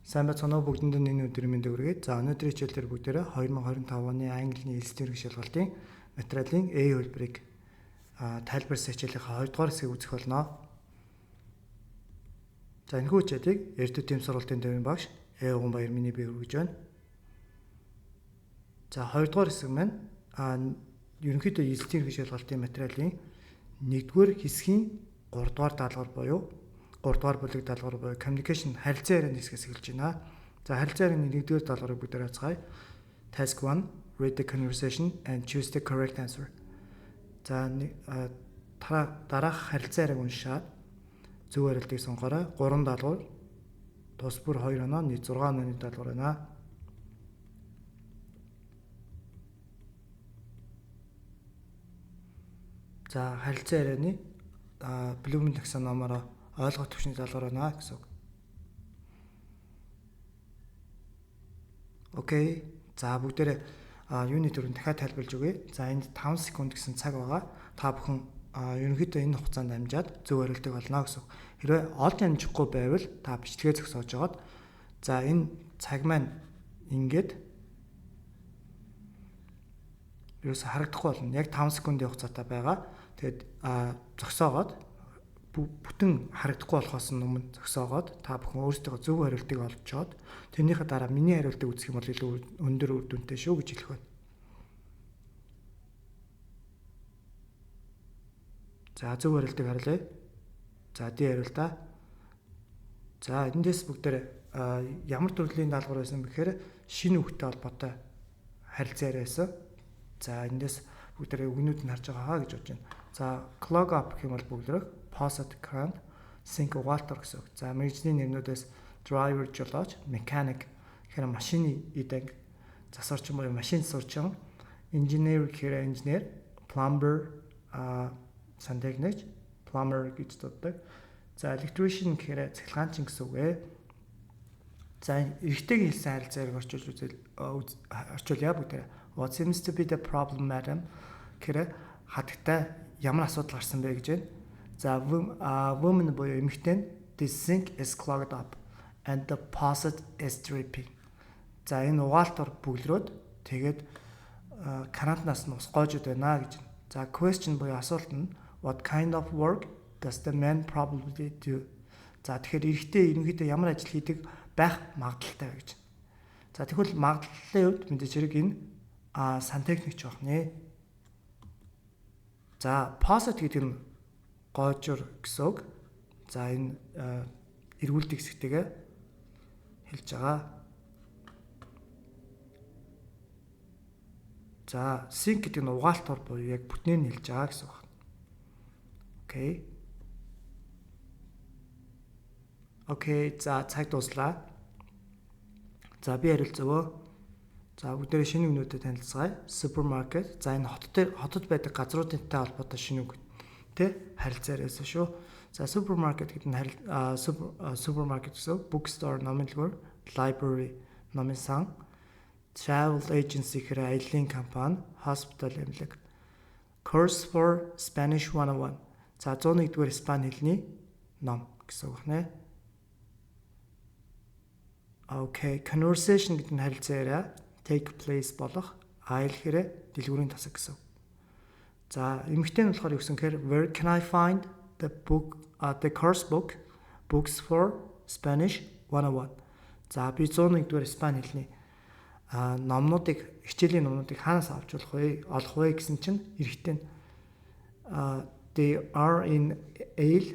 Сайн байцгаана уу бүгдэнд нь энэ өдрийн мэндийг хүргэе. За өнөөдрийн хичээлээр бүгдээрээ 2025 оны английн элсдийн хичээлгалтын материалын A хөлбөрийг тайлбарласан хичээлийнхаа 2 дугаар хэсгийг үзэх болно. За энэхүү хичээлийг Эрдэнэ тэм сургуулийн төвийн багш Уган Баяр миний бий хүргэж байна. За 2 дугаар хэсэг маань ерөнхийдөө элсдийн хичээлгалтын материалын 1-р хэсгийн 3 дугаар даалгавар буюу 3 дугаар бүлэг даалгавар буюу communication харилцаа ярианы хэсгээс эхэлж байна. За харилцаа ярианы 1-р даалгаврыг бүгдээр хацгаая. Task 1: Read the conversation and choose the correct answer. За дараах харилцаа яриаг уншаад зөв хариултыг сонгоорой. 3 даалгавар тус бүр 2 оноо нийт 6 онооны даалгавар байна. За харилцаа ярианы Bloom таксономоор ойлгох төвчний даалгавар байна гэсэн үг. Окей. За бүгдээрээ юуны төрөнд дахиад тайлбарлаж өгье. За энд 5 секунд гэсэн цаг байгаа. Та бүхэн ерөнхийдөө энэ хугацаанд амжаад зөв хариултыг олно гэсэн үг. Хэрвээ олж амжихгүй байвал та бичлэгээ зогсоож жагаад за энэ цаг маань ингээд ерөөсө харагдахгүй болно. Яг 5 секундын хугацаатай байгаа. Тэгээд зогсоогоод бүтэн харагдахгүй болохоос өмнө зогсоогоод та бүхэн өөрсдөө зөв хариултыг олцоод тэрнийхээ дараа миний хариултыг үзэх юм бол илүү өндөр үр дүнтэй шүү гэж хэлэх байна. За зөв хариултыг харуулъя. За ди хариултаа. За эндээс бүгдээр ямар төрлийн даалгавар байсан бэхээр шинэ үгтэй холбоотой харилцаа яриа байсан. За эндээс бүгдээр үгнүүд нь харж байгаа гэж бодож байна. За clog up гэх юм бол бүгдээрх Posset Current, Sync Walter гэсэн үг. За мэргэжлийн нэрнүүдээс driver жолооч, mechanic гэхээр машины эдэг, засварчин буюу машин сурчин, engineer гэхээр инженер, plumber сантехникч, plumber гэж дууддаг. За electrician гэхээр цахилгаанчин гэсэн үг ээ. За эрэгтэйгийн хэлсэн харилцааг орчуулъя бүгдээ. What seems to be the problem, madam? Гэхээр хатагтай ямар асуудал гарсан бэ гэж байна. За woman буюу эмэгтэй, the sink is clogged up and the faucet is dripping. За энэ угаалтор бүглрөөд тэгээд канатнаас нь ус гоожод байна гэж. За question буюу асуулт нь what kind of work does the man probably do? За тэгэхээр эрэгтэй ерөнхийдөө ямар ажил хийдэг байх магадaltaй гэж. За тэгвэл магадлалын хувьд мэдээж хэрэг энэ сантехникч байх нэ. За faucet гэдэг нь гоожор гэсэн үг. За энэ эргүүлдэг хэсгтэйгээ хэлж байгаа. За sink гэдэг нь угаалтор буюу яг бүтнийг нь хэлж байгаа гэсэн үг. Окей. Окей, за цаг дуслаа. За би харилцааваа. За бүгдээрээ шинэ үгнүүдэд танилцгаая. Супермаркет. За энэ хотод байдаг газруудтай холбоотой шинэ үг тэ харилцаа яриасан шүү. За супермаркет гэдэг нь супермаркет гэсэн bookstore номын дэлгүүр, library номын сан, travel agency гэхээр аяллаа компани, hospital эмнэлэг. Course for Spanish 101. За 101-р Испани хэлний ном гэсэн үг нэ. Окей, conversation гэдэг нь харилцаа яриа take place болох, аялал хэрэг дэлгүүрийн тасаг гэсэн. За эмэгтэй нь болохоор юу гэсэн гэхээр where can I find the course book books for Spanish 101. За би 101-р Испани хэлний номнуудыг хичээлийн номнуудыг хаанаас авч олох вэ гэсэн чинь эрэгтэй нь they are in aisle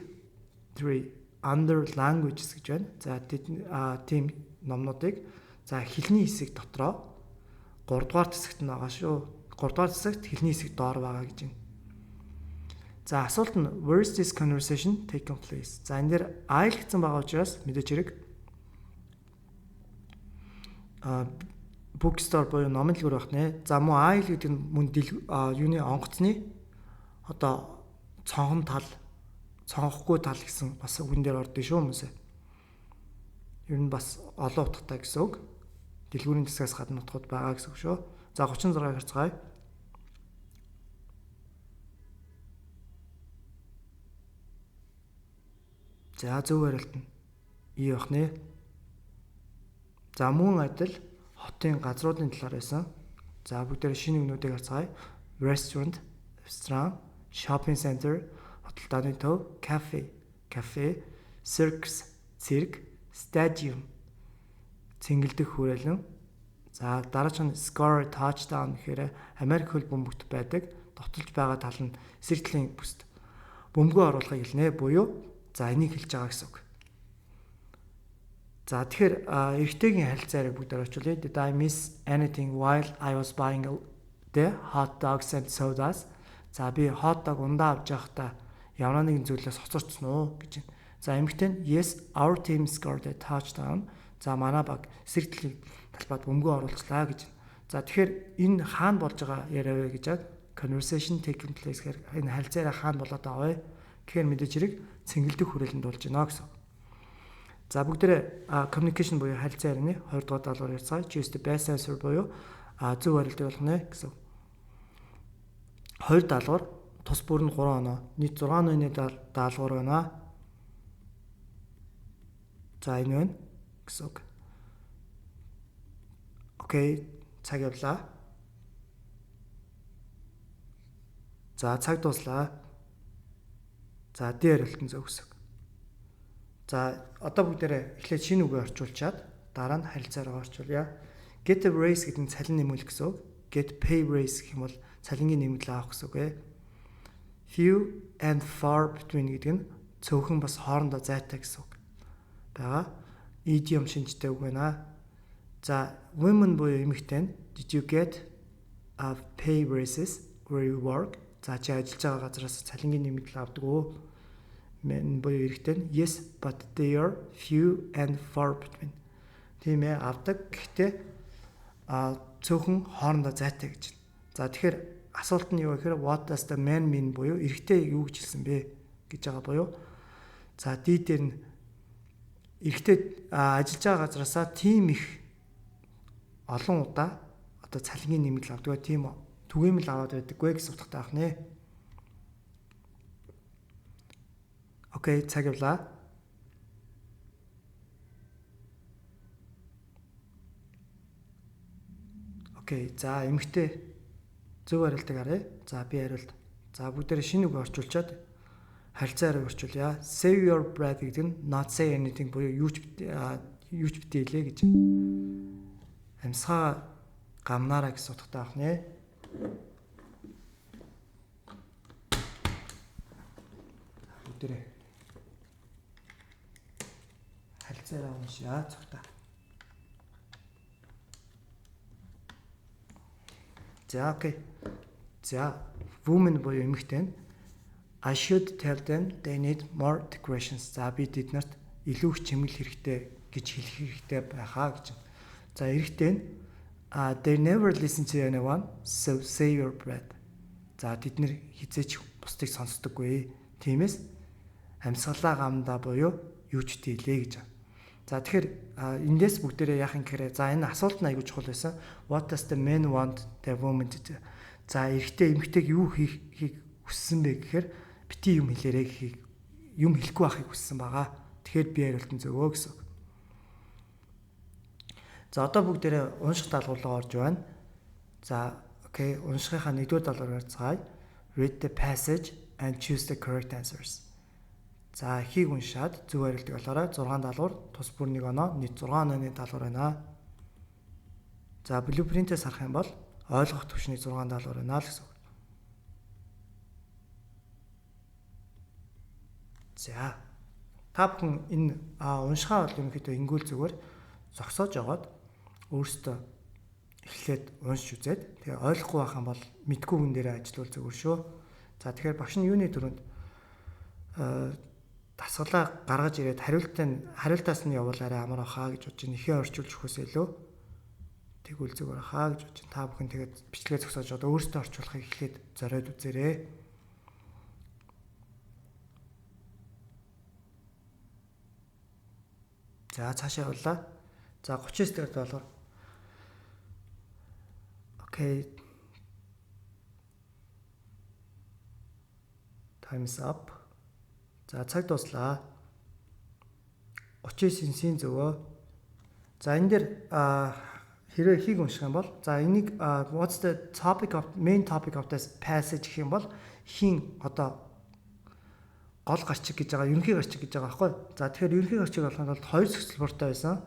3 under languages гэж байна. За тийм номнуудыг за хэлний хэсэг дотроо 3 дугаар хэсэгт нь байгаа шүү. 3 дугаар хэсэгт хэлний хэсэг доор байгаа гэж байна. За асуулт нь where is this conversation taking place? За энэ дээр I гэсэн байгаа учраас мэдээж хэрэг bookstore буюу номын дэлгүүр байх нэ. За мөн I гэдэг нь мөн юуны онгоцны одоо цонхон тал, цонхохгүй тал гэсэн бас үгэн дээр ордог шүү хүмүүсээ. Ер нь бас олон утгатай гэсэн үг. Дэлгүүрийн засгаас гадна утгууд байгаа гэсэн үг шүү. За 36-ыг харцгаая. За зөв хариулт нь И байх нэ. За мөн адил хотын газруудын талаар байсан. За бүгдээр шинэ үгнүүдийг харцгаая. Restaurant, shopping center, худалдааны төв, cafe, circus, цирк, stadium, цэнгэлдэх хүрээлэн. За дараач нь score touchdown гэхээр Америк хөл бөмбөгт байдаг довтолж байгаа тал нь эсрэг талын бүст бөмбөгөө оруулахыг хэлнэ буюу за энийг хэлж байгаа гэсэн үг. За тэгэхээр эрэгтэйгийн харилцааг бүгдээр очлоо. Did I miss anything while I was buying the hot dogs and sodas? За би hot dog ундаа авч явахдаа ямар нэгэн зүйлээс хоцорчсон уу гэж байна. За эмэгтэй нь yes, our team scored a touchdown. За манай баг эсрэг талын талбайд бөмбөгөө оруулчлаа гэж байна. За тэгэхээр энэ хаана болж байгаа яриа вэ гэж яг conversation taking place гэхээр энэ харилцаараа хаана болоод байгаа вэ? Тэгэхээр мэдээж хэрэг цэнгэлдэх хүрээлэнд болж байна гэсэн. За бүгдээ communication буюу харилцаа ярианы 2 дугаар даалгавар ярьцгаая. Choose the best answer буюу зөв хариултыг болгоно гэсэн. 2 даалгавар тус бүр нь 3 оноо. Нийт 6 онооны даалгавар байна. За энэ байна гэсэн үг. Окей, цаг явлаа. За цаг дуслаа. За дээр хариултын зөв гэсэн. За одоо бүгдээрээ эхлээд шинэ үгээ орчуулчаад дараа нь харилцаа руу орчуулъя. Get a raise гэдэг нь цалин нэмүүлэх гэсэн үг. Get pay raise гэх юм бол цалингийн нэмэлт авах гэсэн үг ээ. Few and far between гэдэг нь цөөхөн бас хоорондоо зайтай гэсэн үг. Бага idiom шинжтэй үг байна. За women буюу эмэгтэй нь did you get a pay raises where you work? За чи ажиллаж байгаа газраас цалингийн нэмэлт авдаг уу? Men буюу эрэгтэй нь yes but they are few and far between. Тийм ээ авдаг гэхдээ цөөхөн хоорондоо зайтай гэж байна. За тэгэхээр асуулт нь юу гэхээр what does the man mean буюу эрэгтэй юу гэж хэлсэн бэ гэж байгаа буюу за дээр нь эрэгтэй ажиллаж байгаа газараасаа тийм их олон удаа одоо цалингийн нэмэлт авдаг тийм түгээмэл аваад байдаггүй гэсэн утгатай байна. Окей, цаг явлаа. Окей, за эмэгтэй зөв хариултыг харъя. За би хариулт. За бүгдээрээ шинэ үг орчуулчаад харилцаараа орчуулъя. Save your breath гэдэг нь not say anything буюу юу ч битээ хэлээ гэж. Амьсгаа гамнаараа гэсэн утгатай байна. Бүгдээрээ харилцаараа уншаа цогтаа. За окей. За women буюу эмэгтэй нь I should tell them they need more decorations. За би тэднэрт илүү их чимэл хэрэгтэй гэж хэлэх хэрэгтэй байхаа гэж. За эрэгтэй нь they never listen to anyone so save your breath. За тэд нэр хизээч бусдыг сонсдоггүй. Тиймээс амьсгалаа гамдаа буюу юу ч дийлээ гэж. За тэгэхээр эндээс бүгдээрээ яах юм гэхээр за энэ асуулт нь аягүй чухал байсан. What does the man want the woman to do? За эрэгтэй эмэгтэйг юу хийхийг хүссэн бэ гэхээр бити юм хэлээрэй гэхийг юм хэлэхгүй байхыг хүссэн байгаа. Тэгэхээр би хариултан зөвөө гэсэн. За одоо бүгдээрээ унших даалгавар руу орж байна. За окей, уншихынхаа 1-р даалгавраар цаая. Read the passage and choose the correct answers. За ихийг уншаад зөв хариултыг олоорой. 6 даалгавар, тус бүр 1 оноо, нийт 6 онооны даалгавар байна. За блюпринтээс харах юм бол ойлгох түвшний 6 даалгавар байна л гэсэн. За та бүхэн энэ уншихаа бол ерөнхийдөө ингүүл зүгээр зогсоож яваад өөрсдөө эхлээд уншиж үзээд тэгээ ойлгохгүй байх юм бол мэдгүй хүн дээрээ ажиллавал зүгээр шүү. За тэгэхээр багш нь юуны төрөнд дасгалаа гаргаж ирээд хариултаас нь явуулаарай амар ахаа гэж бодож нэхээ орчуулж өгөхөөс илүү тэгвэл зүгээр ахаа гэж бодож та бүхэн тэгээд бичлэгээ зогсоож одоо өөрсдөө орчуулахыг эхлээд зориод үзээрэй. За цаашаа явуулаа. За 39 дээр доллар. Окей. Time's up. За цаг дуслаа. 39-ийн зөвөө. За энэ дээр хэрэг ихийг унших юм бол за энийг what's the main topic of this passage гэх юм бол хин одоо гол гарчиг гэж байгаа, ерөнхий гарчиг гэж байгаа байхгүй. За тэгэхээр ерөнхий гарчиг болохын тулд хоёр зохицолбортой байсан.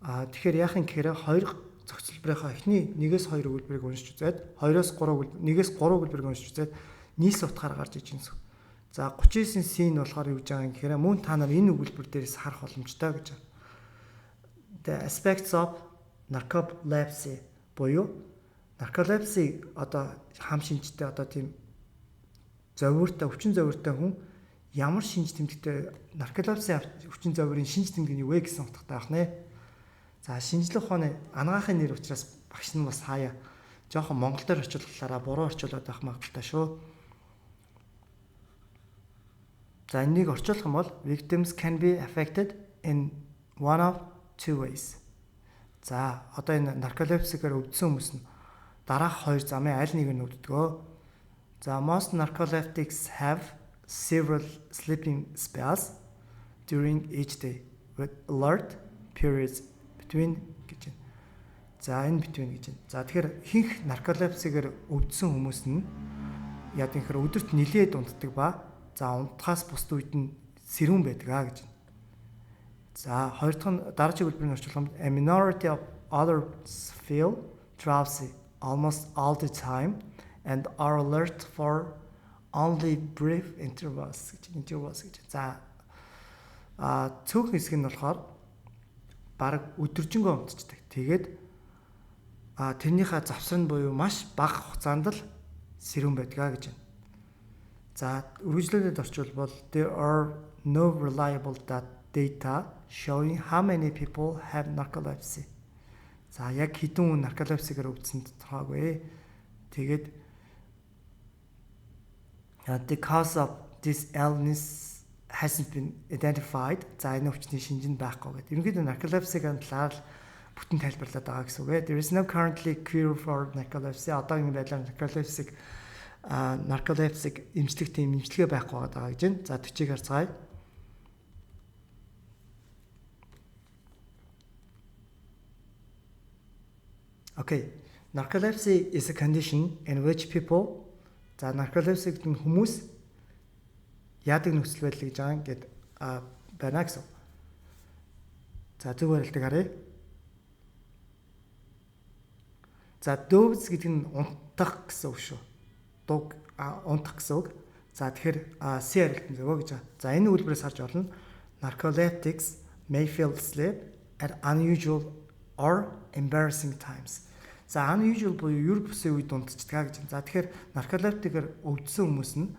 Тэгэхээр яах юм гэхээр хоёр зохицолборынхаа эхний 1-2 өгүүлбэрийг уншиж үзээд 2-3 1-3 өгүүлбэрийг уншиж үзээд нийс утгаар гарч иж гэнэ. За 39-ийн син болохоор юу гэж байгаа юм гэхээр мөн та нар энэ өгүүлбэр дээрээс харах боломжтой гэж байна. The aspects of narcolepsy буюу narcolepsy одоо хам шинжтэй одоо тийм зовиртой, өвчин зовиртой хүн ямар шинж тэмдэгтэй нарколепси өвчин зовирын шинж тэмдэг нь юу вэ гэсэн утгатай байх нэ. За шинжлэх ухааны анагаахын нэр учраас багш нь бас хаяа жоохон монгол дээр орчуулахлаараа буруу орчуулад байх магадaltaй шүү. За энийг орчуулах юм бол victims can be affected in one of two ways. За одоо энэ нарколепсигээр өвдсөн хүмүүс нь дараах хоёр замын аль нэг нь өвддгөө. За most narcoleptics have several sleeping spells during each day with alert periods between гэж байна. За энэ between гэж байна. За тэгэхээр ихэнх нарколепсигээр өвдсөн хүмүүс нь яа гэхээр өдөрт нилээд унтдаг ба за унтахаас бусд үед нь сэрүүн байдаг гэж байна. За хоёр дахь дараагийн хэлбэрийн орчуулганд a minority of others feel drowsy almost all the time and are alert for only brief intervals гэж. За цөөхөн хэсэг нь болохоор баг өдөржингөө унтчихдаг. Тэгээд тэрнийхээ завсар нь буюу маш бага хугацаанд л сэрүүн байдгаа гэж байна. За үргэлжлүүлээд орчуулбал there are no reliable data showing how many people have narcolepsy. За яг хэдэн хүн нарколепсигээр өвдсөн тодорхойгүй. Тэгээд the cause of this illness hasn't been identified. За энэ өвчний шинж нь байхгүй гэдэг. Ерөнхийдөө нарколепсигийн талаар бүтэн тайлбарлаад байгаа гэсэн үг. There is no currently cure for narcolepsy. Одоогийн байдлаар нарколепсиг эмчлэх тийм эмчилгээ байхгүй байгаа гэж байна. За 40-ыг харцгаая. Okay, narcolepsy is a condition in which people narcolepsy гэдэг нь хүмүүс яадаг нөхцөл байдал гэж байгаа ингээд байна гэсэн. За зөв барилтыг харъя. За doze гэдэг нь унтах гэсэн үг шүү. Дуг унтах гэсэн үг. За тэгэхээр C харилт нь зөвөө гэж байна. За энэ үйлбэрээс харж болно. Narcoleptics may feel sleep at unusual or embarrassing times. За unusual буюу юр бусын үед унтчихдаг гэж байна. За тэгэхээр нарколептикээр өвдсөн хүмүүс нь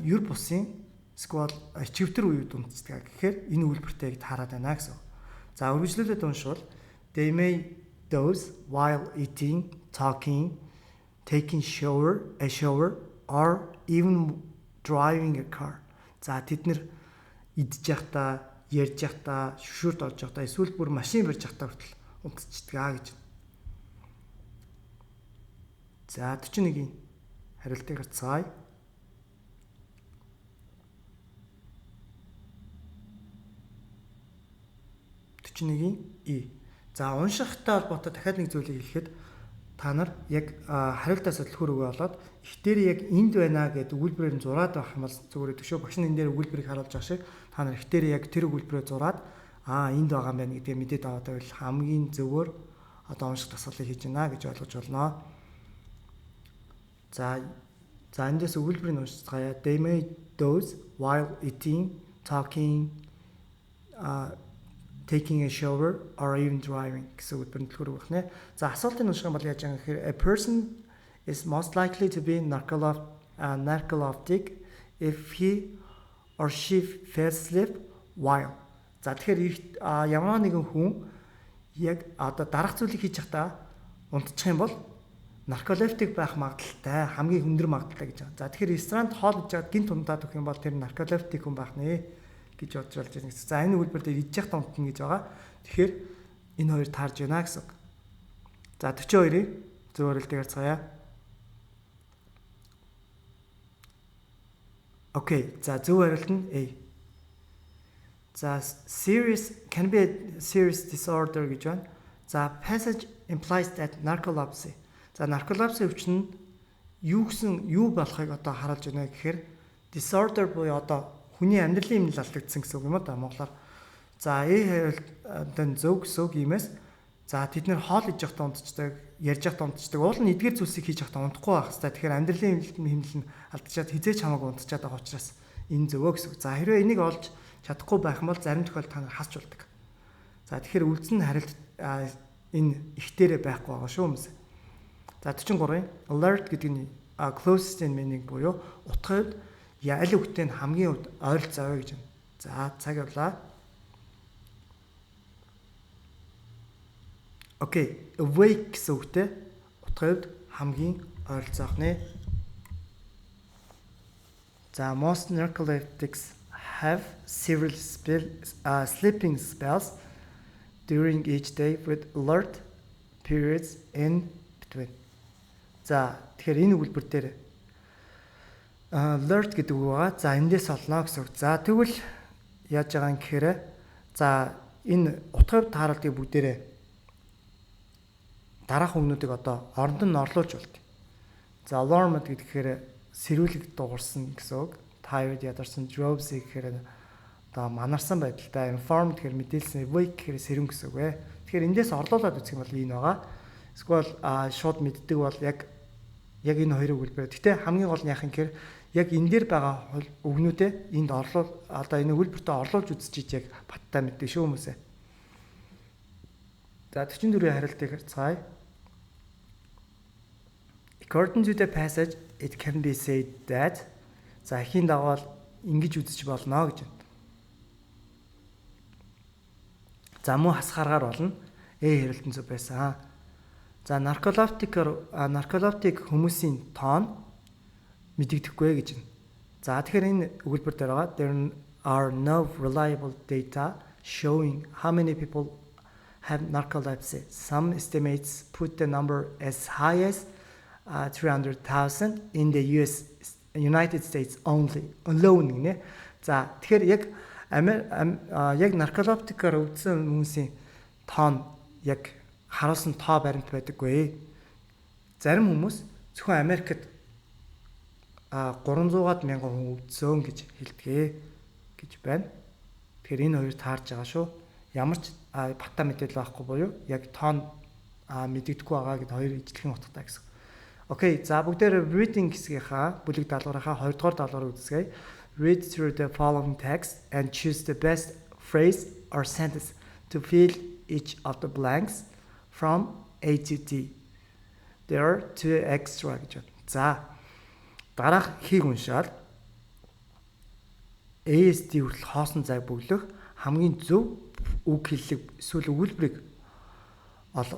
юр бусын эсвэл чивтэр үед унтчихдаг гэхээр энэ үйлбэртэйг таарад байна гэсэн. За үргэлжлүүлээд уншвал they may doze while eating, talking, taking a shower or even driving a car. За тэд нэр идж явахдаа, ярьж явахдаа, шүшүүрт орж явахдаа эсвэл бүр машин барьж явахдаа хүртэл унтчихдаг гэж. За 41-ийн хариултыг харцгаая. За уншихтай холбоотой дахиад нэг зүйлийг хэлэхэд та нар яг хариултаас төлхөр өгөө болоод их дээр яг энд байна гэдэг өгүүлбэрээр нь зураад байх юм бол зүгээр төшөө багш нь энэ дээр өгүүлбэрийг харуулж байгаа шиг та нар их дээр яг тэр өгүүлбэрээ зураад энд байгаа юм байна гэдгийг мэдээд аваад байвал хамгийн зөвөр одоо унших дасгалыг хийж байна гэж ойлгож болно. За эндээс өгүүлбэрийг уншицгаая. They may doze while eating, talking, taking a shower or even driving гэсэн үгтэй төлхөр өгөх нэ. За асуултын унших юм бол яаж байгаа гэхээр a person is most likely to be narcoleptic if he or she falls asleep while. За тэгэхээр ямар нэгэн хүн яг одоо дараах зүйлийг хийж байхдаа унтчих юм бол нарколептик байх магадaltaй хамгийн өндөр магадaltaй гэж байна. За тэгэхээр ресторанд хоол хийж байгаад гинт унтаад өгөх юм бол тэр нарколептик хүн байх нэ гэж бодж байна. За энэ үйлбэр дээр идж явах унтна гэж байгаа. Тэгэхээр энэ хоёр таарж байна гэсэн. За 42-ийн зөв хариултыг харцгаая. Окей. За зөв хариулт нь A. За serious can be a serious disorder гэж байна. За passage implies that narcolepsy. За narcolepsy өвчин нь юу болохыг одоо харуулж байна гэхээр disorder буюу одоо хүний амьдралын эмнэл алдагдсан гэсэн үг юм да монголоор. За хариултанд зөв гэсэн үг иймээс за тэд нэр хоол идэж явахдаа унтцдаг, ярьж явахдаа унтцдаг. Уул нь эдгээр зүйлсийг хийж явахдаа унтахгүй байх хэрэгтэй. Тэгэхээр амьдралын эмнэл нь алдчихад хизээч хамаагүй унтчихад байгаа учраас энэ зөвөө гэсэн үг. За хэрвээ энийг олж чадахгүй байх юм бол зарим тохиолдолд та нар хасч болдог. За тэгэхээр үлдсэн харилт энэ ихтэрээ байхгүй байгаа шүү юмс. За 43-ын alert гэдэг нь closest in meaning буюу утгад аль үгтэй нь хамгийн хувьд ойролцоо гэж байна. За цаг явлаа. Окей, awake гэсэн үгтэй утгад хамгийн ойролцоох нэ. За most narcoleptics have several sleeping spells during each day with alert periods in between. За тэгэхээр энэ өгүүлбэр дээр alert гэдэг үг байгаа. За эндээс олно гэсэн үг. За тэгвэл яаж байгаа юм гэхээр за энэ утгад тааралтыг бүгдээрээ дараах үгнүүдийг одоо оронд нь орлуулж болт. За alarmed гэхээр сэрүүлэг дуурсан гэсэн үг. Tired ядарсан, drowsy гэхээр одоо манарсан байдалтай, informed гэхээр мэдээлсэн, awake гэхээр сэрүүн гэсэн үг ээ. Тэгэхээр эндээс орлуулад үзэх юм бол энэ байгаа. Эсвэл шууд мэддэг бол яг энэ хоёрыг үлбэр. Гэтэ хамгийн гол нь яах юм гэхээр яг энэ дээр байгаа үгнүүдээ энд одоо энэ үлбэртээ орлуулж үзчихийж яг баттай мэддэг шүү хүмүүсээ. За 44-ийн харилтыг харцгаая. According to the passage, it can be said that за ихийн дагавал ингэж үзэж болно гэж байна. За муу хасгааргаар болно. Хэрэлтэн зүг байсан. За нарколептик хүмүүсийн тоон мэдэгдэхгүй гэж байна. За тэгэхээр энэ өгүүлбэр дээр байгаа. There are no reliable data showing how many people have narcolepsy. Some estimates put the number as high as 300,000 in the United States alone гинэ. За тэгэхээр яг нарколептикаар өвдсөн хүмүүсийн тоон яг харуулсан тоо баримт байдаггүй. Зарим хүмүүс зөвхөн Америкт 300-аад мянган хүн өвдсөн гэж хэлдэг гэж байна. Тэгэхээр энэ хоёр таарж байгаа шүү. Ямар ч бата мэдээлэл байхгүй буюу яг тоон мэдэгдэхгүй байгаа гэдээ хоёр ижлэхэн утгатай гэсэн. Окей, за бүгдээр reading хэсгийнхаа бүлэг даалгаврынхаа 2 дугаар даалгаврыг үзье. Read through the following text and choose the best phrase or sentence to fill each of the blanks from A to D. There are 2 extra гэж байна. За дараах хийг уншаад A-с D хүртэл хоосон цаг бүглэх хамгийн зөв үг хэллэг эсвэл өгүүлбэрийг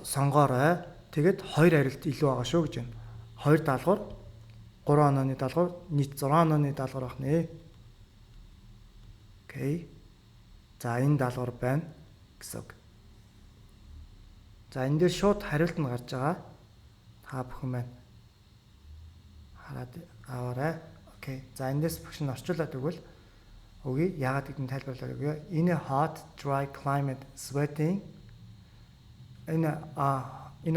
сонгоорой. Тэгээд 2 харилт илүү байгаа шүү гэж байна. 2 даалгавар, 3 онооны даалгавар, нийт 6 онооны даалгавар байх нэ. Окей. За энэ даалгавар байна гэсэн үг. За энэ дээр шууд хариулт нь гарч байгаа. Та бүхэн байна. Хараад аваарай. Окей. За эндээс багш нь орчуулад өгвөл үгүй яагаад гэдгийг тайлбарлаад өгье. In a hot, dry climate, sweating in a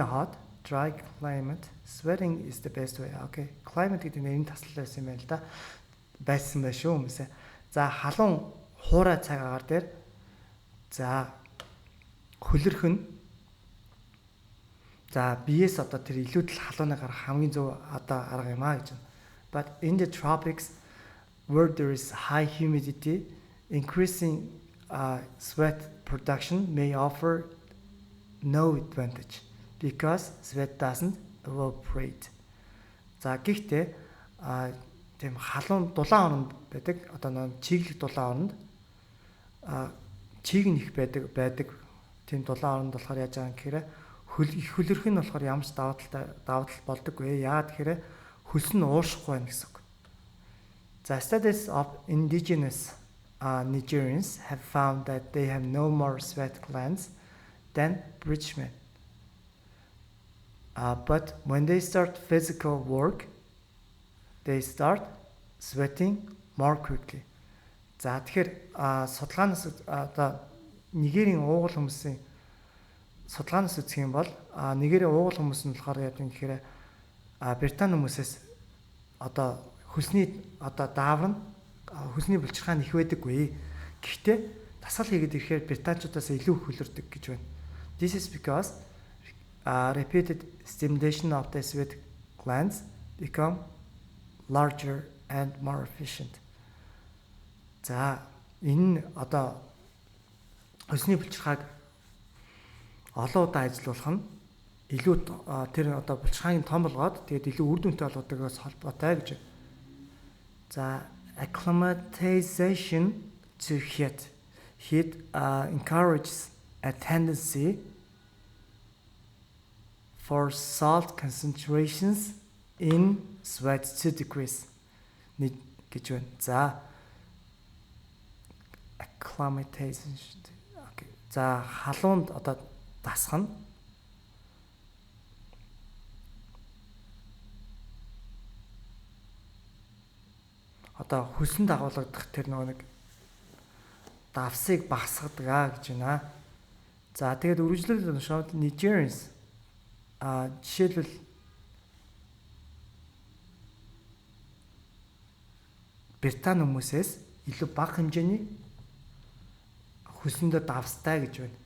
hot, dry climate, sweating is the best way. Okay. Climate гэдэг нь энэ таслал байсан юм байна л да. Байсан байх шүү хүмүүсээ. За халуун хуурай цаг агаар дээр за хөлөрх нь за биес одоо тэр илүүдэл халууныг гарах хамгийн зөв одоо арга юм аа гэж байна. But in the tropics where there is high humidity, increasing sweat production may offer no advantage because sweat doesn't evaporate. За гэхдээ тийм халуун дулаан оронд байдаг одоо нэг чиглэг дулаан оронд чиг нь их байдаг тийм дулаан оронд болохоор яаж байгаа юм гэхээр их хөлөрх нь болохоор ямар ч давуу тал болдоггүй. Яагаад гэхээр хөлс нь уушахгүй байна гэсэн үг. The studies of indigenous Nigerians have found that they have no more sweat glands than British men. But when they start physical work, they start sweating more quickly. За тэгэхээр судалгаанаас одоо Нигерийн уугуул хүмүүсийн судалгаанаас үзэх юм бол Нигерийн уугуул хүмүүс нь болохоор яг гэхээр Британи хүмүүсээс одоо хөлсний одоо даавар нь хөлсний булчирхаа нь их байдаггүй. Гэхдээ дасгал хийгээд ирэхээр британчуудаас илүү хөлөрдөг гэж байна. This is because repeated stimulation of the sweat glands become larger and more efficient. За энэ одоо хөлсний булчирхааг олон удаа ажиллуулах нь илүү тэр одоо булчирхааны том болгоод тэгээд илүү үр дүнтэй болгодогоос холбоотой гэж. За acclimatization to heat encourages a tendency for salt concentrations in sweat to decrease гэж байна. За acclimatization. Okay. За халуунд одоо дасах нь одоо хөлсөнд дагуулгадах тэр нэг давсыг багасгадаг гэж байна. За тэгээд үргэлжлэл уншаад Nigerians жишээлбэл Британи хүмүүсээс илүү бага хэмжээний хөлсөндөө давстай гэж байна.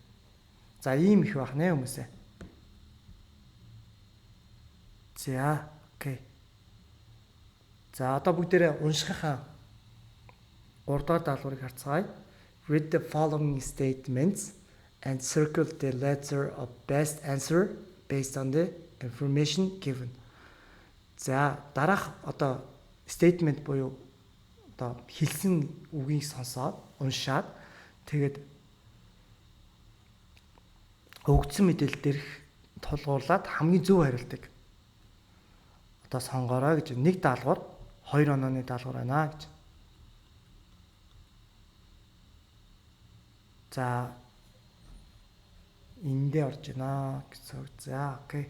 За ийм их байх нэ хүмүүсээ. За окей. За одоо бүгдээрээ уншихаа 3 дахь даалгаврыг харцгаая. Read the following statements and circle the letter of best answer based on the information given. За дараах одоо statement буюу одоо хэлсэн үгийг сонсоод уншаад тэгээд өгсөн мэдээлэл дээрх тулгуурлаад хамгийн зөв хариултыг одоо сонгоорой гэж нэг даалгавар 2 онооны даалгавар байна гэж. За эндээ орж байна гэсэн үг. За окей.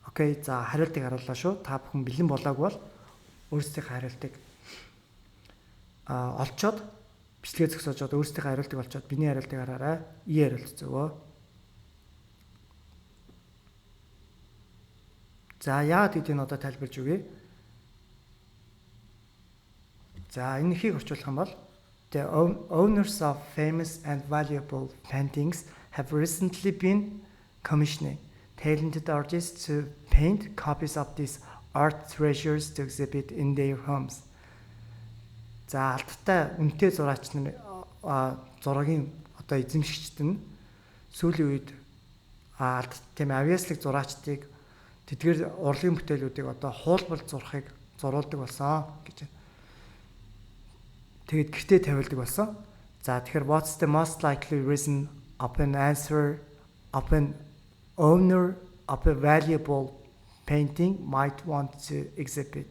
Окей, за хариултыг харууллаа шүү. Та бүхэн бэлэн болоогүй бол өөрсдийнхээ хариултыг олцоод бичлэгээ зогсоож өөрсдийнхээ хариултыг олцоод биний хариултыг хараарай. Хариулт зөвөө. За яагаад гэдгийг одоо тайлбарж өгье. За энэ хийг орчуулах юм бол the owners of famous and valuable paintings have recently been commissioning talented artists to paint copies of these art treasures to exhibit in their homes. За алттай үнэтэй зураач нар зургийн одоо эзэмшигчд нь сүүлийн үед алт тийм авьяаслык зураачдыг тэдгээр урлагийн бүтээлүүдийг одоо хуулбар зурхыг зуруулдаг болсон гэж байна. Тэгээд гэртээ тавилдаг болсон. За тэгэхээр what's the most likely reason of an answer of an owner of a valuable painting might want to exhibit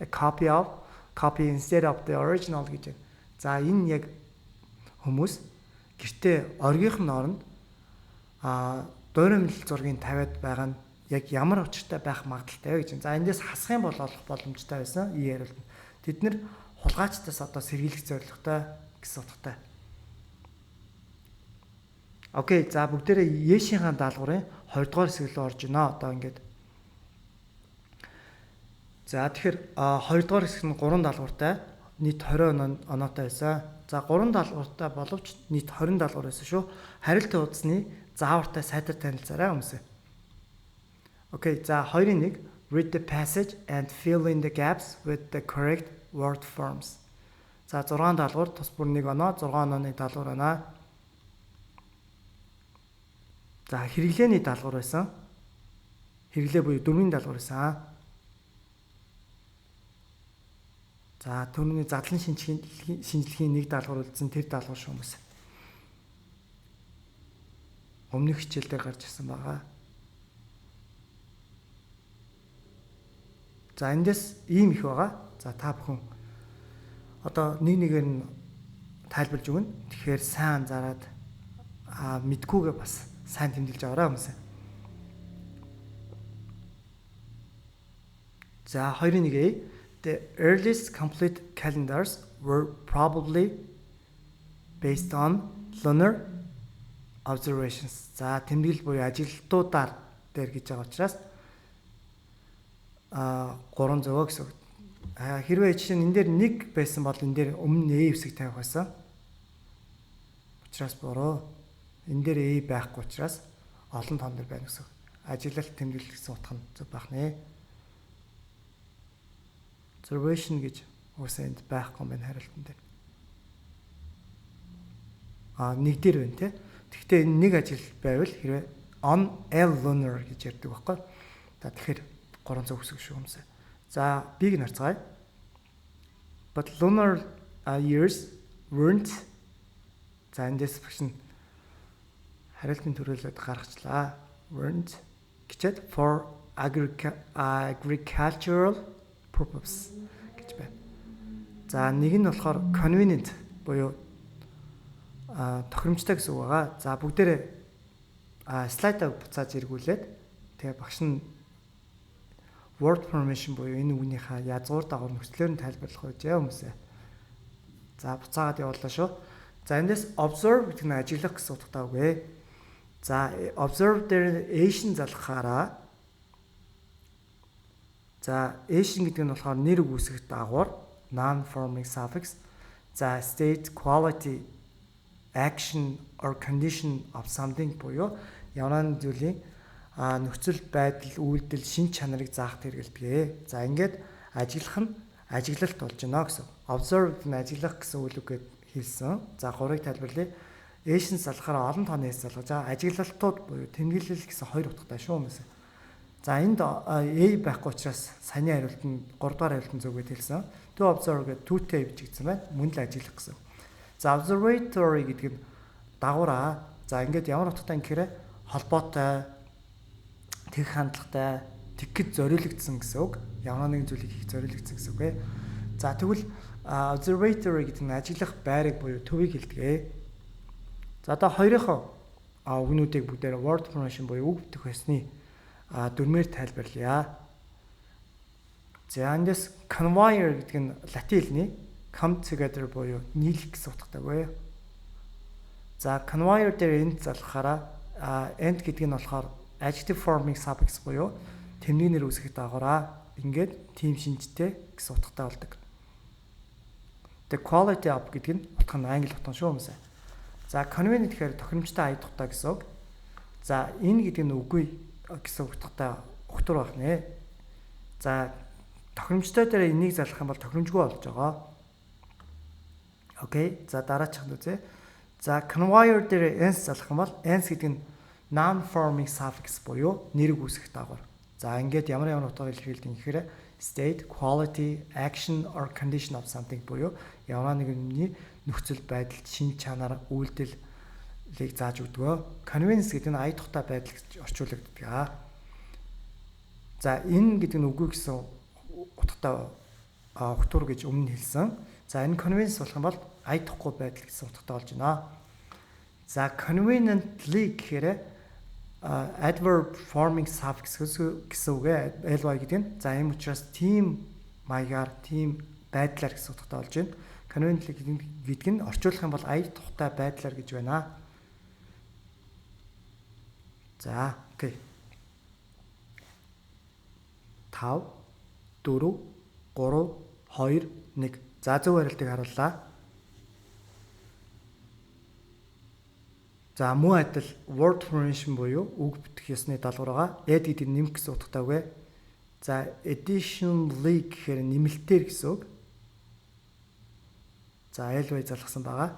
a copy instead of the original гэж байна. За энэ яг хүмүүс гэртээ оргийнх нь оронд дуурай мэдл зургийг тавиад байгаа нь яг ямар учиртай байх магадaltaй вэ гэж байна. За эндээс хасах юм бол олох боломжтой байсан. Хариулт. Тэд нэр хулгайчдаас одоо сэргийлэх зорилготой гэсэн утгатай. Окей, за бүгдээрээ Ешийн даалгаврын 2 дугаар хэсэг рүү орж байна. Одоо ингээд. За тэгэхээр 2 дугаар хэсэг нь 3 даалгавартай нийт 20 оноотой байсан. За 3 даалгавартай боловч нийт 20 даалгавар байсан шүү. Харилцан хуудасны заавартай сайтар танилцаарай хүмүүсээ. Окей, за 2-1 read the passage and fill in the gaps with the correct word forms. За 6 даалгавар тус бүр 1 оноо, 6 онооны даалгавар байна. За хэрэглээний даалгавар байсан. Хэрэглээ буюу 4-ийн даалгавар байсан. За түрүүний задлан шинжилгээний 1 даалгавар үлдсэн тэр даалгавар шүү хүмүүс. Өмнөх хичээлдээ гарч ирсэн байгаа. За эндээс ийм их байгаа. За та бүхэн одоо нэгээр нь тайлбарж өгнө. Тэгэхээр сайн анзаараад мэдгүйгээ бас сайн тэмдэглэж аваарай хүмүүсээ. За 2-1. The earliest complete calendars were probably based on lunar observations. За тэмдэглэл буюу ажиглалтуудаар дээр гэж байгаа учраас 300 гэсэн. Хэрвээ жишээ нь энэ дээр 1 байсан бол энэ дээр өмнө нь A хэсэг тавих байсан. Учираас буруу. Энэ дээр A байхгүй учраас олон тоон дээр байна гэсэн. Ажиглалт тэмдэглэл гэсэн утга нь зөв байх нэ. Observation гэж уусаа энд байхгүй юм байна хариултан дээр. Нэг дээр байна те. Гэхдээ энэ нэг ажиглалт байвал хэрвээ on a lunar гэж ярьдаг байхгүй. За тэгэхээр 300 гэсэн шүү юмсаа. За бийг нь харцгаая. But lunar years weren't. За эндээс багш нь хариултын төрөлөд гаргачлаа. Weren't гэчээд for agricultural purpose гэж байна. За нэг нь болохоор convenient буюу тохиромжтой гэсэн үг байгаа. За бүгдээрээ слайдаа буцааж эргүүлээд тэгээ багш нь word formation буюу энэ үгнийхээ язгуур дагавар нөхцлөөр нь тайлбарлах гэж хүмүүсээ. За буцаагаад явууллаа шүү. За эндээс observe гэдэг нь ажиглах гэсэн утгатай үг ээ. За observe дээр Asian залгахаараа за Asian гэдэг нь болохоор нэр үүсгэх дагавар non-forming suffix. За state quality action or condition of something буюу ямар нэгэн зүйлийн нөхцөл байдал үйлдэл шин чанарыг заахт хэрэгэлдэг. За ингээд ажиглах нь ажиглалт болж байна гэсэн. Observe нь ажиглах гэсэн үг гээд хэлсэн. За 3-ыг тайлбарлая. Asian залхаараа олон тооны эс залгаж байгаа. Ажиглалтууд буюу тэмдэглэл гэсэн 2 утгатай шүү юмээс. За энд A байхгүй учраас саяны хариулт нь 3 дахь хариулт нь зөв гэж хэлсэн. To observe гэдэг түүтэй бичигдсэн байна. Мөн л ажиглах гэсэн. За observatory гэдэг нь дагавраа. За ингээд ямар утгатай гэхээр холбоотой, тэг хандлагатай, тэгэхэд зориулагдсан гэсэн үг. Ямар нэгэн зүйлийг хийх зориулагдсан гэсэн үг ээ. За тэгвэл observatory гэдэг нь ажиглах байрыг буюу төвийг хэлдэг. За одоо хоёрынхоо үгнүүдийг бүгдээр word formation буюу үг бүтэх байсны дөрмээр тайлбарлая. За эндээс conveyor гэдэг нь латин хэлний come together буюу нийлэх гэсэн утгатай байна. За conveyor дээр энд залгахаараа end гэдэг нь болохоор adjective forming suffix буюу тэмдэг нэр үүсгэх дагавраа ингээд team шинжтэй гэсэн утгатай болдог. The quality of гэдэг нь утга нь англи утга шүү юмсаа. За convenient гэхээр тохиромжтой ая тухтай гэсэн үг. За энэ гэдэг нь үгүй гэсэн утгатай өгтөр байх нэ. За тохиромжтой дээр энийг залгах юм бол тохиромжгүй болж байгаа. Окей. За дараачих нь үзье. За conveyor дээр ends залгах юм бол ends гэдэг нь non-forming suffix буюу нэрийг үүсгэх дагавар. За ингээд ямар утгаар илэрхийлдэг юм гэхээр state, quality, action or condition of something буюу ямар нэгний нөхцөл байдал, шин чанар, үйлдэлийг зааж өгдөг. Convenience гэдэг нь ая тухтай байдал гэж орчуулагддаг. За энэ гэдэг нь үгүй гэсэн утгатай өгтөр гэж өмнө хэлсэн. За энэ convenience болох юм бол ая тухгүй байдал гэсэн утгатай болж байна. За conveniently гэхээр adverb forming suffix гэсэн үг ly гэдэг нь. За ийм учраас team маягаар, team байдлаар гэсэн утгатай болж байна. Conveniently гэдэг нь орчуулах юм бол ая тухтай байдлаар гэж байна. За окей. 5 4 3 2 1. За зөв хариултыг харууллаа. За мөн адил word formation буюу үг бүтэх ёсны даалгавар байгаа. Add гэдэг нь нэмэх гэсэн утгатай үг. За additionally гэхээр нэмэлтээр гэсэн үг. За ly залгасан байгаа.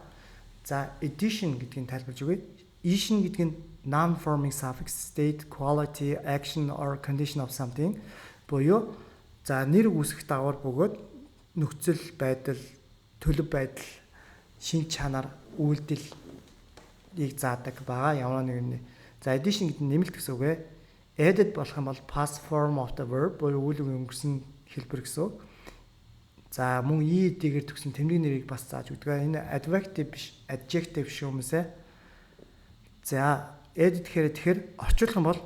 За addition гэдгийг тайлбарж өгье. Addition гэдэг нь non-forming suffix state, quality, action or condition of something буюу за нэр үүсгэх дагавар бөгөөд нөхцөл байдал, төлөв байдал, шин чанар, үйлдэлийг заадаг байгаа. Ямар нэгэн. За addition гэдэг нь нэмэлт гэсэн үг. Added болох юм бол past form of the verb буюу үйл үг өнгөрсөн хэлбэр гэсэн үг. За мөн ed-гээр төгсөн тэмдэг нэрийг бас зааж өгдөг. Энэ adjective биш, adjective шүү юмсэ. За added тэгэхээр орчуулах юм бол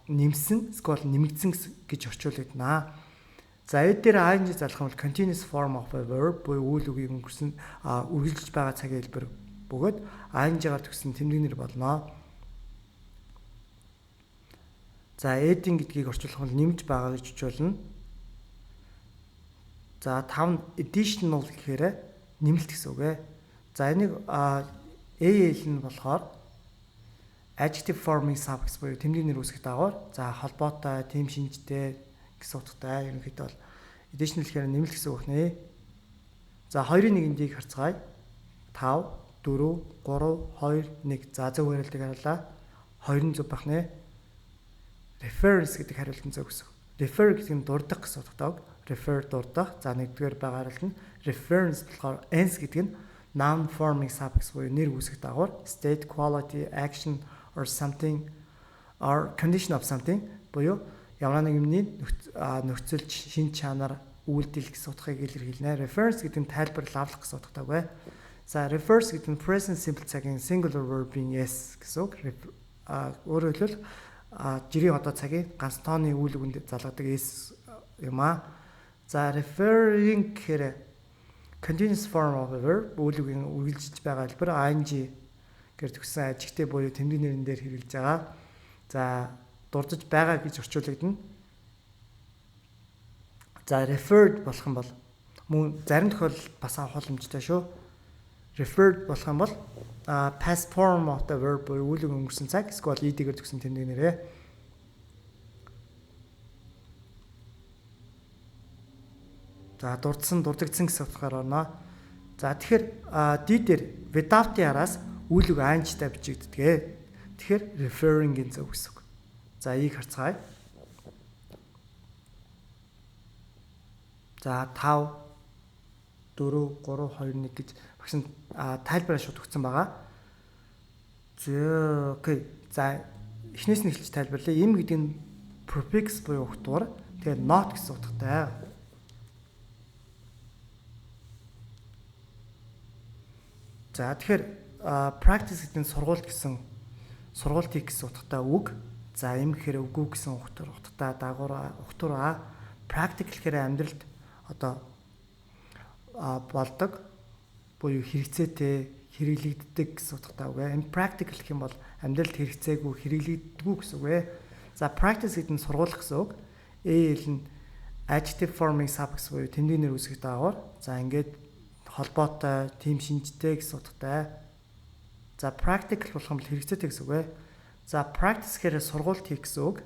нэмсэн, эсвэл нэмэгдсэн гэж орчуулагдана. За эдгээр ing залах нь continuous form of a verb буюу үйл үгийн өнгөрсөн үргэлжлэж байгаа цагийн хэлбэр бөгөөд ing-гаар төгссөн тэмдэг нэр болно. За adding гэдгийг орчуулах нь нэмж байгаа гэж очуулна. За 5 additional гэхээр нэмэлт гэсэн үг ээ. За энийг AL нь болохоор adjective forming suffix буюу тэмдэг нэр үүсгэх дагавар. За холбоотой, тийм шинжтэй гэсэн утгатай. Ерөнхийдөө бол additional гэхээр нэмэлт гэсэн үг нэ. За 2-ын 1-ийг харцгаая. 5, 4, 3, 2, 1. За зөв хариултыг харуулаа. 2 зөв байх нэ. Reference гэдэг хариултын зөв гэсэн. Refer гэдэг нь дурдах гэсэн утгатай. Refer дурдах. За нэгдүгээр байгаа хариулт нь reference болохоор ens гэдэг нь noun forming suffix буюу нэр үүсгэх дагавар. State, quality, action or something or condition of something буюу ямар нэг юмны нөхцөл, шин чанар, үйлдэл гэсэн утгыг илэрхийлнэ. Reference гэдэг нь тайлбарлал авлах гэсэн утгатай вэ. За refers гэдэг нь present simple цагийн singular verb-ийн yes гэсэн үг. Өөрөөр хэлбэл жирийн одоо цагийн ганц тооны үйл үгэнд залгадаг yes юм аа. За referring гэхээр continuous form of a verb үйл үгийн үргэлжлэж байгаа хэлбэр ing гэр төгссөн ажигтэй буюу тэмдэг нэрэн дээр хэрэгжилж байгаа. За дурдж байгаа гэж орчуулагдана. За referred болох юм бол мөн зарим тохиолдолд бас авах боломжтой шүү. Referred болох юм бол past form of the verb буюу үйл үгийн өнгөрсөн цаг эсвэл ed-гээр төгссөн тэмдэг нэрээ. За дурдсан, дурдагдсан гэсэн утгаар орно. За тэгэхээр d дээр without-ийн араас үйл үг ing-тай бичигддэг. Тэгэхээр referring-ийн зөв гэсэн үг. За ийг харцгаая. За 5 4 3 2 1 гэж багш нь тайлбараа шууд өгсөн байгаа. Окей. За эхнээс нь эхэлж тайлбарлая. Им гэдэг нь prefix буюу ухтуур. Тэгэхээр not гэсэн утгатай. За тэгэхээр practice гэдэг нь сургууль гэсэн сургууль хийх гэсэн утгатай үг. За им гэхээр үгүй гэсэн утгатай дагуур ухтуур practical гэхээр амьдралд одоо болдог буюу хэрэгцээтэй хэрэглэгддэг гэсэн утгатай үг. Impractical гэх юм бол амьдралд хэрэгцээгүй хэрэглэгддэггүй гэсэн үг. За practice гэдэг нь сургуулах гэсэн үг. AL нь adjective forming suffix буюу тэмдэг нэр үүсгэх дагавар. За ингээд холбоотой, тийм шинжтэй гэсэн утгатай. За practical болох юм бол хэрэгцээтэй гэсэн үг. За practice гэхээр сургуульд хийх гэсэн үг.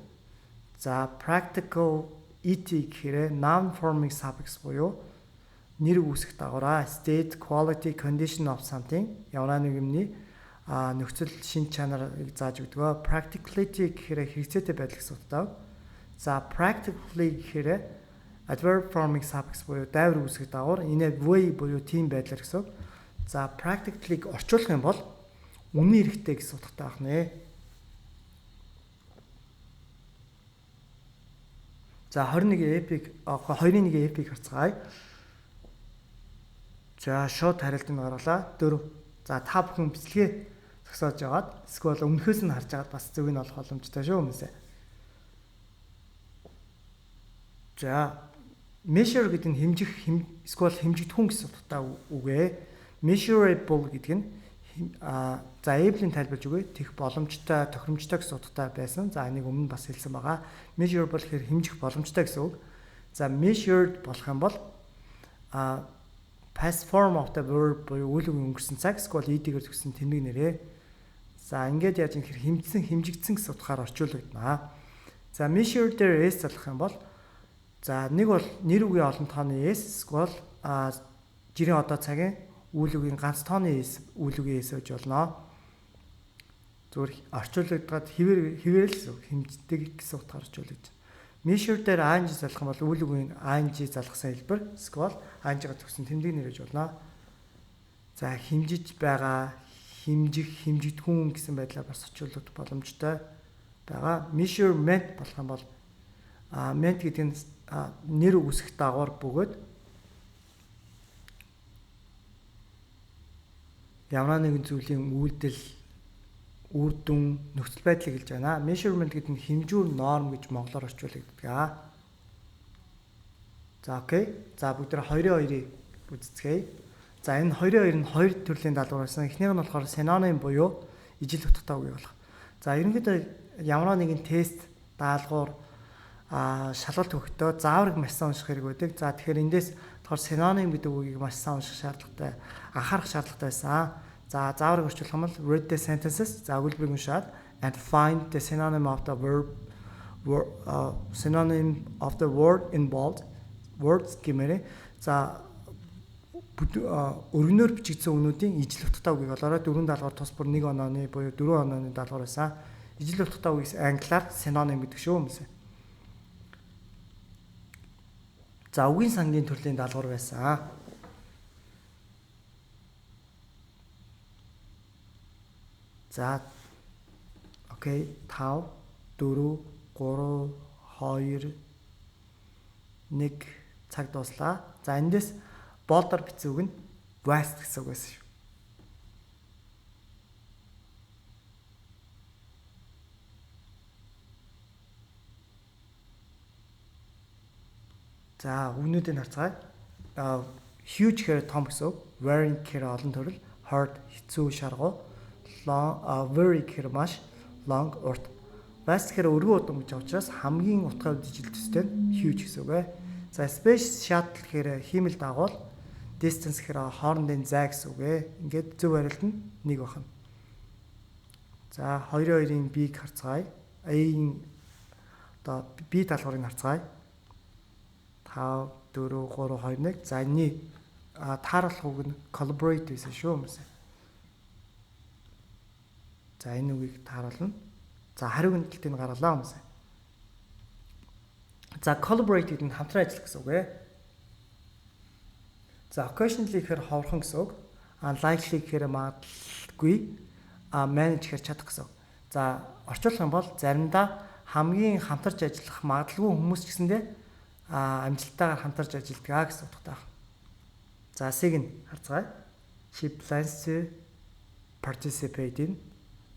За practical ET гэхээр noun forming suffix буюу нэр үүсгэх дагавар. State, quality, condition of something ямар нэг юмны нөхцөл, шин чанарыг зааж өгдөг. Practicality гэхээр хэрэгцээтэй байдал гэсэн утгатай. За practically гэхээр adverb forming suffix буюу дайвар үүсгэх дагавар. In a way буюу тийм байдлаар гэсэн үг. За practically-г орчуулах юм бол үнэн хэрэгтэй гэсэн утгатай байх нэ. За 21 epic 2-ын 1 epic харцгаая. За шууд хариултыг оруулаа. 4. За та бүхэн бичлэгээ зогсоож яваад эсвэл өмнөхөөс нь харж агаад бас зөв нь олох боломжтой шүү хүмүүсээ. За measure гэдэг нь хэмжих эсвэл хэмжигдэхүүн гэсэн утгатай үг ээ. Measurable гэдэг нь за able-ийн тайлбарж өгье. Тэгэх боломжтой, тохиромжтой гэсэн утгатай байсан. За энийг өмнө бас хэлсэн байгаа. Measurable гэхээр хэмжих боломжтой гэсэн үг. За measured болох юм бол past form of the verb буюу үйл үгийн өнгөрсөн цаг эсвэл ed-гээр төгссөн тэмдэг нэрээ. За ингээд яаж юм хэрэг хэмжсэн, хэмжигдсэн гэсэн утгаар орчуулагдана. За measured дээр s залах юм бол за нэг бол нэр үгийн олон тооны s эсвэл жирийн одоо цагийн үйл үгийн ганц тооны s үйл үгийн s гэж болно. Зүгээр орчуулагдаад хэвээрэл хэмждэг гэсэн утгаар орчуулж. Measure дээр ing залах юм бол үйл үгийн ing залгасан хэлбэр эсвэл ing-гаар төгссөн тэмдэг нэр гэж болно. За хэмжиж байгаа, хэмжих, хэмжигдэхүүн гэсэн байдлаар бас орчуулах боломжтой байгаа. Measurement болох юм бол ment гэдэг нь нэр үүсгэх дагавар бөгөөд ямар нэгэн зүйлийн үйлдэл, үр дүн, нөхцөл байдлыг хэлж байна. Measurement гэдэг нь хэмжүүр норм гэж монголоор орчуулагддаг. За окей. За бүгд тэ 22-ыг үзцгээе. За энэ 22 нь хоёр төрлийн даалгавар байсан. Эхнийх нь болохоор синоним буюу ижил утгатай үг болох. За ерөнхийдөө ямар нэгэн тест даалгавар шалгалт өгөхдөө заавар маш сайн унших хэрэг байдаг. За тэгэхээр эндээс болохоор синоним гэдэг үгийг маш сайн унших шаардлагатай, анхаарах шаардлагатай байсан. За зааварыг орчуулах юм бол read the sentences. За өгүүлбэрийг уншаад and find the synonym of the synonym of the word involved. Words гэмээрээ. За өргөнөөр бичигдсэн үгнүүдийн ижил утгатай үгийг олоорой. 4 даалгавар тус бүр 1 онооны буюу 4 онооны даалгавар байсан. Ижил утгатай үгээс англиар synonym гэдэг шүү юмсэ. За үгийн сангийн төрлийн даалгавар байсан. За окей 5 4 3 2 1 цаг дуслаа. За эндээс болдор бичсэн үг нь vast гэсэн үг байсан шүү. За үнүүдийг харцгаая. Huge гэхээр том гэсэн үг, very гэхээр олон төрөл, hard хэцүү шаргуу, long very гэхээр маш, long урт. Vast гэхээр өргөн удаан гэж учраас хамгийн утгаа ижил төстэй нь huge гэсэн үг ээ. За space shuttle гэхээр хиймэл дагуул, distance гэхээр хоорондын зай гэсэн үг ээ. Ингээд зөв хариулт нь 1 байна. За 22-ын B-г харцгаая. A-ийн одоо B даалгаврыг харцгаая. 5 4 3 2 1. За энэний тааруулах үг нь collaborate гэсэн шүү юмсэ. За энэ үгийг тааруулна. За хариу гэнэтэлтийг гаргалаа юмсэ. За collaborate гэдэг нь хамтран ажиллах гэсэн үг ээ. За occasionally гэхээр ховорхон гэсэн үг. Unlikely гэхээр магадaltaгүй. Manage гэхээр чадах гэсэн үг. За орчуулах юм бол заримдаа хамгийн хамтарч ажиллах магадaltaгүй хүмүүс ч гэсэндээ амжилттайгаар хамтарч ажилладаг гэсэн утгатай байна. За C-г нь харцгаая. She plans to participate in.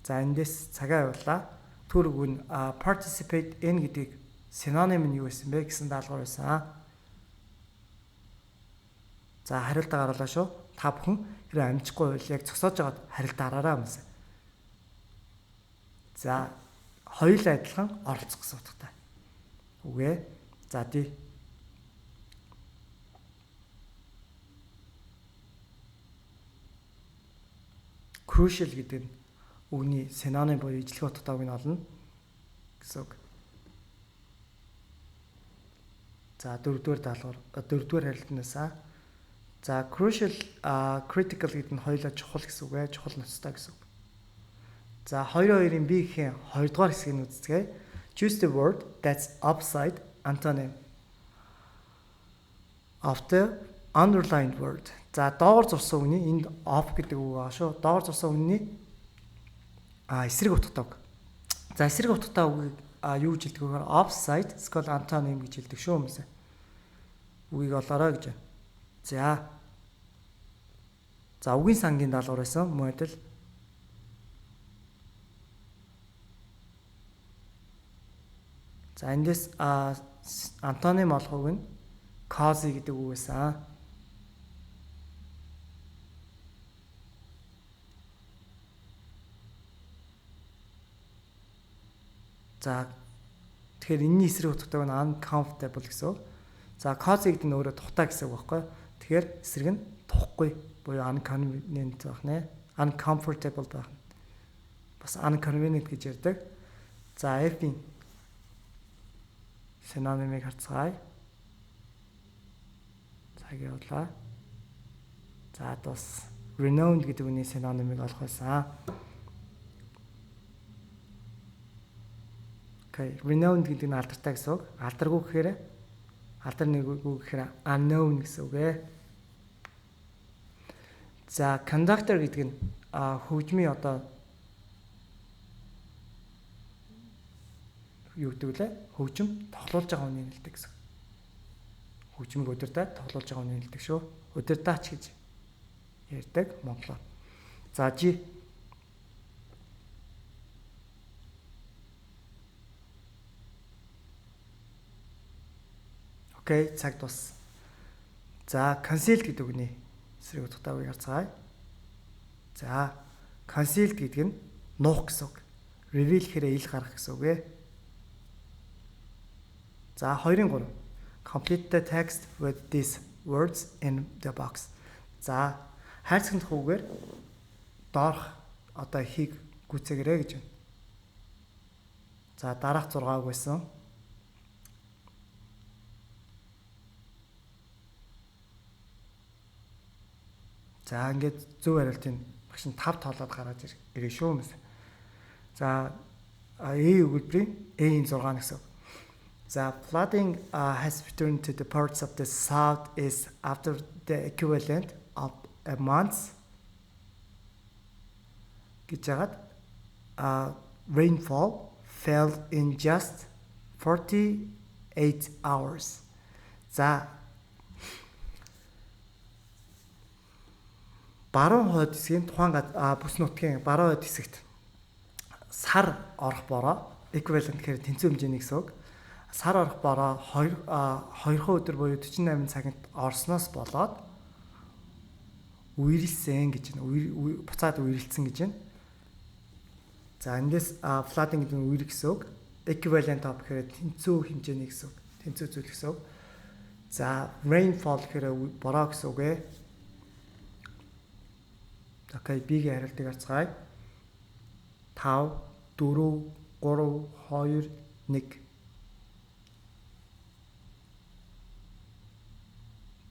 За эндээс цагаа явуулаа. Түр үг нь participate in гэдгийг синоним нь юу байсан бэ гэсэн даалгавар байсан. За хариултаа гаргалаа шүү. Та бүхэн хэрэг амжихгүй байвал яг зогсоож байгаад хариултаа гараараа юмсан. За хоёулаа адилхан оролцох гэсэн утгатай. Үгүй ээ. За тий. Crucial гэдэг нь үгний синоним буюу ижлэх утгатай үгийг олно гэсэн үг. За дөрөвдүгээр даалгавар дөрөвдүгээр харилцаанаас за crucial critical гэдэг нь хоёулаа чухал гэсэн үг ээ, чухал ноцтой гэсэн үг. За 22-ын B гэхийн 2 дугаар хэсгийг үзцгээе. Choose the word that's opposite antonym of the underlined word. За доогоор зурсан үгний энд off гэдэг үг аа шүү. Доогоор зурсан үгний эсрэг утгатай үг. За эсрэг утгатай үгийг юу гэж хэлдэг вэ гэхээр opposite эсвэл antonym гэж хэлдэг шүү юмсаа. Үгийг олоорой гэж байна. За үгийн сангийн даалгавар байсан мөн адил. За эндээс антоним олох үг нь cause гэдэг үг байсан. За тэгэхээр энэний эсрэг утгатай нь uncomfortable гэсэн үг. За cause гэдэг нь өөрөө тухтай гэсэн үг байхгүй. Тэгэхээр эсрэг нь тухгүй буюу inconvenient байх нэ. Uncomfortable байх. Бас inconvenient гэж ярьдаг. За F-ийн синонимыг харцгаая. Цаг явуулаа. За бас renowned гэдэг үгний синонимыг олох байсан. Okay, renowned гэдэг нь алдартай гэсэн үг. Алдаргүй гэхээр алдар нэг үг гэхээр unknown гэсэн үг ээ. За conductor гэдэг нь хөгжмийн одоо юу гэдэг вэ? Хөгжим тоглуулж байгаа хүний нэлдэг гэсэн. Хөгжмийг удирдах тоглуулж байгаа хүний нэлдэг шүү. Удирдаач гэж ярьдаг монголоор. За G. Окей, цаг тус. За concealed гэдэг үгний эсрэг утгатайг харцгаая. За concealed гэдэг нь нуух гэсэн үг. Reveal гэхээр ил гарах гэсэн үг ээ. За 2-3. Complete the text with these words in the box. За хайрцагт хүүгээр доорх одоо ихийг гүйцээгээрэй гэж байна. За дараах 6-г байсан. За ингээд зөв хариултыг багш нь 5 тоолоод гаргаж ирээ шүү мэс. За A өгүүлбэрийн A-ийн 6 гэсэн. За flooding has returned to the parts of the south is after the equivalent of a month гэж яагаад rainfall fell in just 48 hours. За баруун хойд хэсгийн тухайн бүс нутгийн баруун хойд хэсэгт сар орох бороо equivalent гэхээр тэнцүү хэмжээний гэсэн үг. Сар орох бороо 2 өдөр буюу 48 цагт орсноос болоод үерэлсэн гэж байна. Буцаад үерэлсэн гэж байна. За эндээс flooding гэдэг нь үерэг гэсэн үг. Equivalent of гэхээр тэнцүү хэмжээний гэсэн үг. Тэнцүү зүйл гэсэн үг. За rainfall гэхээр бороо гэсэн үг ээ. Окей, B-гийн хариултыг харцгаая. 5, 4, 3, 2, 1.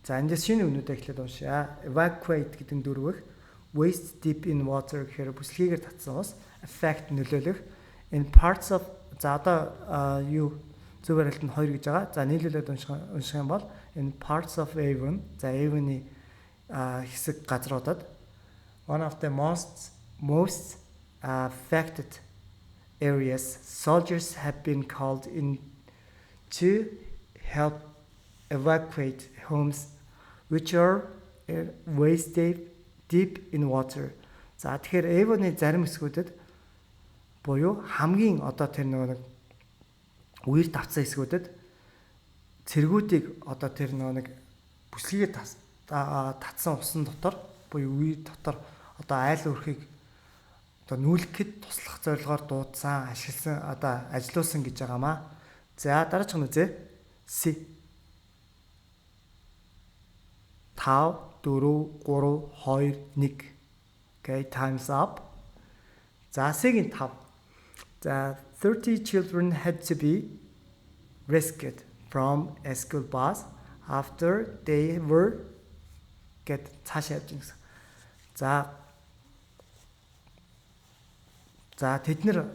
За эндээс шинэ үнүүдээ эхлээд уншъя. Evacuate гэдэг нь дөрвөх. Waist deep in water гэхээр бүслэгээр татсан ус. Affect нөлөөлөх. In parts of за одоо юу зөв хариулт нь 2 гэж байгаа. За нийлүүлээд унших юм бол in parts of Avon. За Avon-ы хэсэг газруудад one of the most affected areas, soldiers have been called in to help evacuate homes which are waist deep in water. За тэгэхээр Avon-ы зарим хэсгүүдэд буюу хамгийн одоо тэр нэг үер давцсан хэсгүүдэд цэргүүдийг одоо тэр нэг бүслэгээр татсан усан дотор буюу үер дотор одоо айл өрхийг одоо нүүлгэхэд туслах зорилгоор дуудсан, ашигласан, одоо ажилуулсан гэж байгаамаа. За дараачих нь үзье. C 5 4 3 2 1. Okay, time's up. За C-ийн 5. За 30 children had to be rescued from a school bus after they were get цаашаа явж гисэн. За тэд нэр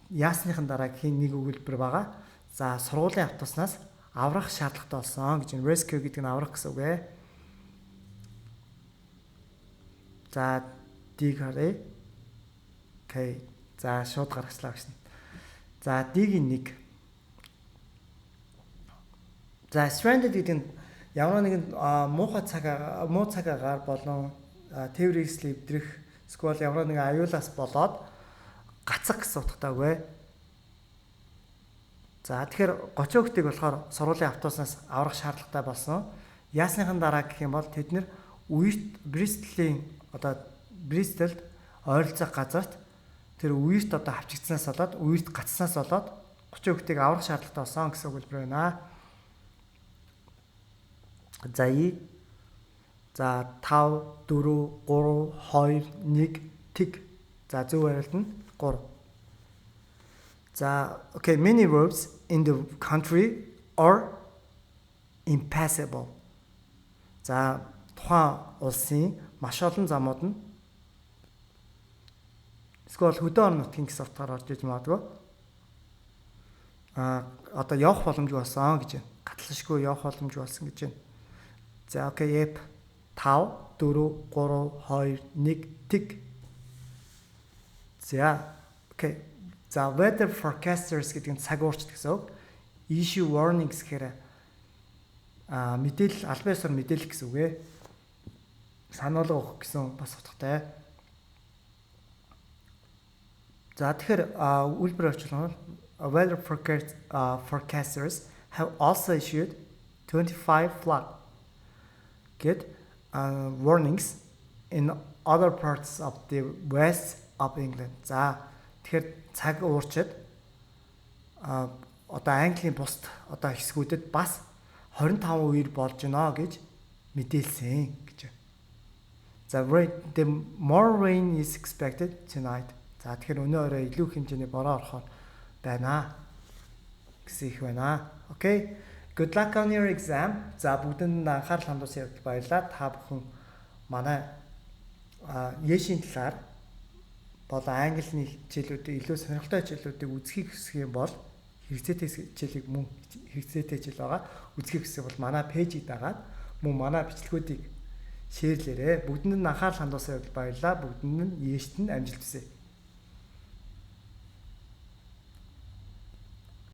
яасныхан дараагийн нэг өгүүлбэр байгаа. За сургуулийн автобуснаас аврах шаардлагатай болсон гэж. Rescue гэдэг нь аврах гэсэн үг ээ. За D харъя. Окей. За шууд гаргачлаа гэсэн. За D-гийн 1. За stranded гэдэг нь ямар нэгэн муу цагаагаар болон тээврээс эвдрэх сквал ямар нэгэн аюулаас болоод гацах гэсэн утгатай үг ээ. За тэгэхээр 30 хүүхдийг болохоор сургуулийн автобуснаас аврах шаардлагатай болсон. Яасныхан дараа гэх юм бол тэд нэр Бристолд ойролцоох газарт тэр үерт одоо хавчигдсанаас болоод үерт гацснаас болоод 30 хүүхдийг аврах шаардлагатай болсон гэсэн үг байна. За 5 4 3 2 1 тэг. За зөв хариулт нь 3. За okay, many roads in the country are impassable. За тухайн улсын маш олон замууд нь эсвэл хөдөө орон нутгийн гэсэн утгаар орж иж магадгүй. Одоо явах боломжгүй болсон гэж байна. Гатлашгүй явах боломжгүй болсон гэж байна. За окей, 5 4 3 2 1 тэг. За окей. За weather forecasters гэдэг нь цаг уурчид гэсэн үг. Issue warnings гэхээр мэдээлэл албан ёсоор мэдээлэл гэсэн үг ээ. Сануулга өгөх гэсэн бас утгатай. За тэгэхээр үйлбэр орчуулсан weather forecasters have also issued 25 flood get warnings in other parts of the west of England. За тэгэхээр цаг уурчид одоо Английн бусад одоо хэсгүүдэд бас 25 үеэр болж гинэ гэж мэдээлсэн гэж. За the more rain is expected tonight. За тэгэхээр өнөө орой илүү хэмжээний бороо орохоор байна гэсэн их байна. Okay. Good luck on your exam. За бүгдэнд анхаарал хандуулсан явдал баярлалаа. Та бүхэн манай Яшийн талаар болон английн хичээлүүдийг илүү сонирхолтой хичээлүүдийг үзхийг хүсэх юм бол хэрэгцээтэй хичээлийг мөн хэрэгцээтэй хичээл байгаа. Үзхийг хүсэх бол манай пэйжийг дагаад мөн манай бичлэгүүдийг шеэрлээрэй. Бүгдэнд анхаарал хандуулсан явдал баярлалаа. Бүгдэнд нь Яшид амжилт хүсье.